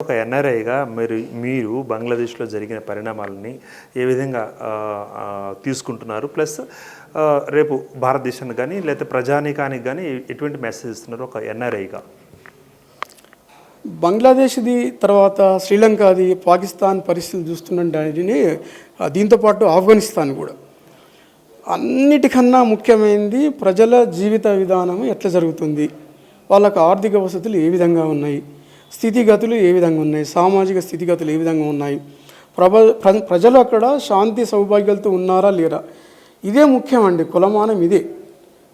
ఒక ఎన్ఆర్ఐగా మీరు బంగ్లాదేశ్లో జరిగిన పరిణామాలని ఏ విధంగా తీసుకుంటున్నారు? ప్లస్ రేపు భారతదేశానికి కానీ లేకపోతే ప్రజానీకానికి కానీ ఎటువంటి మెసేజ్ ఇస్తున్నారు ఒక ఎన్ఆర్ఐగా? బంగ్లాదేశ్ది తర్వాత శ్రీలంకది, పాకిస్తాన్ పరిస్థితులు చూస్తున్నది. దీంతోపాటు ఆఫ్ఘనిస్తాన్ కూడా అన్నిటికన్నా ముఖ్యమైనది ప్రజల జీవిత విధానం ఎట్లా జరుగుతుంది, వాళ్ళకు ఆర్థిక వసతులు ఏ విధంగా ఉన్నాయి, స్థితిగతులు ఏ విధంగా ఉన్నాయి, సామాజిక స్థితిగతులు ఏ విధంగా ఉన్నాయి, ప్రజలు అక్కడ శాంతి సౌభాగ్యాలతో ఉన్నారా లేరా, ఇదే ముఖ్యమండి. కులమానం ఇదే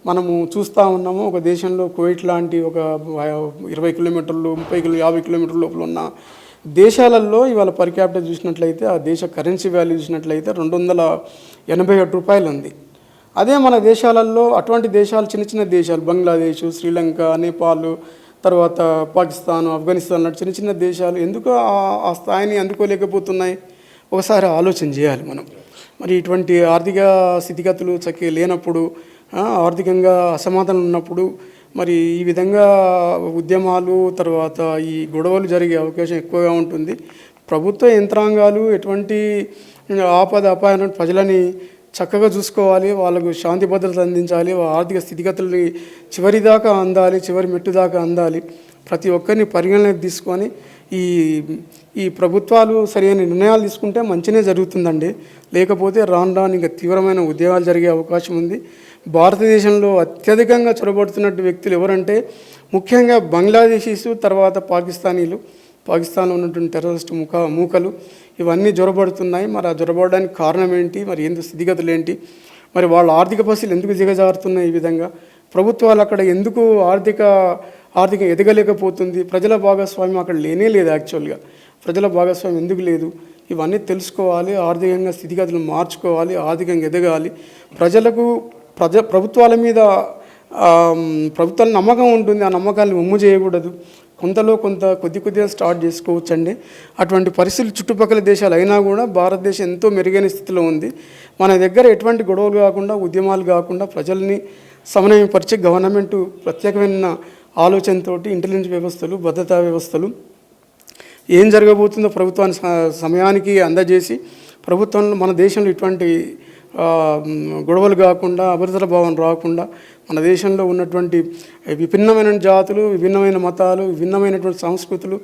మనము చూస్తూ ఉన్నాము. ఒక దేశంలో కువైట్ లాంటి ఒక 20 కిలోమీటర్లు 50 కిలోమీటర్ల లోపల ఉన్న దేశాలలో ఇవాళ పర్ క్యాపిటల్ చూసినట్లయితే ఆ దేశ కరెన్సీ వాల్యూ చూసినట్లయితే 287 రూపాయలు ఉంది. అదే మన దేశాలలో అటువంటి దేశాలు చిన్న చిన్న దేశాలు బంగ్లాదేశ్, శ్రీలంక, నేపాల్, తర్వాత పాకిస్తాన్, ఆఫ్ఘనిస్తాన్ లాంటి చిన్న చిన్న దేశాలు ఎందుకు ఆ స్థాయిని అందుకోలేకపోతున్నాయి? ఒకసారి ఆలోచన చేయాలి మనం. మరి ఇటువంటి ఆర్థిక స్థితిగతులు చక్కగా లేనప్పుడు, ఆర్థికంగా అసమాధానం ఉన్నప్పుడు మరి ఈ విధంగా ఉద్యమాలు తర్వాత ఈ గొడవలు జరిగే అవకాశం ఎక్కువగా ఉంటుంది. ప్రభుత్వ యంత్రాంగాలు ఎటువంటి ఆపద అపాయం ప్రజలని చక్కగా చూసుకోవాలి, వాళ్ళకు శాంతి భద్రత అందించాలి, ఆర్థిక స్థితిగతుల్ని చివరి మెట్టు దాకా అందాలి. ప్రతి ఒక్కరిని పరిగణలోకి తీసుకొని ఈ ప్రభుత్వాలు సరైన నిర్ణయాలు తీసుకుంటే మంచినే జరుగుతుందండి. లేకపోతే రాను ఇంకా తీవ్రమైన ఉద్యమాలు జరిగే అవకాశం ఉంది. భారతదేశంలో అత్యధికంగా చొరబడుతున్నట్టు వ్యక్తులు ఎవరంటే ముఖ్యంగా బంగ్లాదేశీసు, తర్వాత పాకిస్తాన్లో ఉన్నటువంటి టెర్రరిస్ట్ మూకలు ఇవన్నీ జొరబడుతున్నాయి. మరి ఆ జొరబడడానికి కారణం ఏంటి, మరి ఎందుకు స్థితిగతులు ఏంటి, మరి వాళ్ళ ఆర్థిక పరిస్థితులు ఎందుకు దిగజారుతున్నాయి, ఈ విధంగా ప్రభుత్వాలు అక్కడ ఎందుకు ఆర్థిక ఎదగలేకపోతుంది, ప్రజల భాగస్వామ్యం అక్కడ లేనే లేదు. యాక్చువల్గా ప్రజల భాగస్వామ్యం ఎందుకు లేదు, ఇవన్నీ తెలుసుకోవాలి. ఆర్థికంగా స్థితిగతులను మార్చుకోవాలి, ఆర్థికంగా ఎదగాలి. ప్రభుత్వాల మీద ప్రభుత్వాల నమ్మకం ఉంటుంది, ఆ నమ్మకాలను ఒమ్ము చేయకూడదు. కొద్దిగా స్టార్ట్ చేసుకోవచ్చండి. అటువంటి పరిస్థితులు చుట్టుపక్కల దేశాలు అయినా కూడా భారతదేశం ఎంతో మెరుగైన స్థితిలో ఉంది. మన దగ్గర ఎటువంటి గొడవలు కాకుండా, ఉద్యమాలు కాకుండా ప్రజల్ని సమన్వయపరిచే గవర్నమెంట్ ప్రత్యేకమైన ఆలోచనతో ఇంటెలిజెన్స్ వ్యవస్థలు, భద్రతా వ్యవస్థలు ఏం జరగబోతుందో ప్రభుత్వాన్ని సమయానికి అందజేసి ప్రభుత్వంలో మన దేశంలో ఇటువంటి గొడవలు కాకుండా, అభద్రతా భావం రాకుండా మన దేశంలో ఉన్నటువంటి విభిన్నమైన జాతులు, విభిన్నమైన మతాలు, విభిన్నమైనటువంటి సంస్కృతులు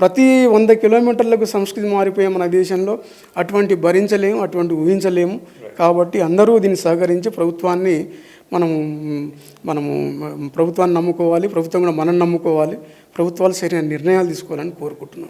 ప్రతి 100 కిలోమీటర్లకు సంస్కృతి మారిపోయే మన దేశంలో అటువంటి భరించలేము, అటువంటి ఊహించలేము. కాబట్టి అందరూ దీన్ని సహకరించి మనము ప్రభుత్వాన్ని నమ్ముకోవాలి, ప్రభుత్వం కూడా మనం నమ్ముకోవాలి. ప్రభుత్వాలు సరైన నిర్ణయాలు తీసుకోవాలని కోరుకుంటున్నాం.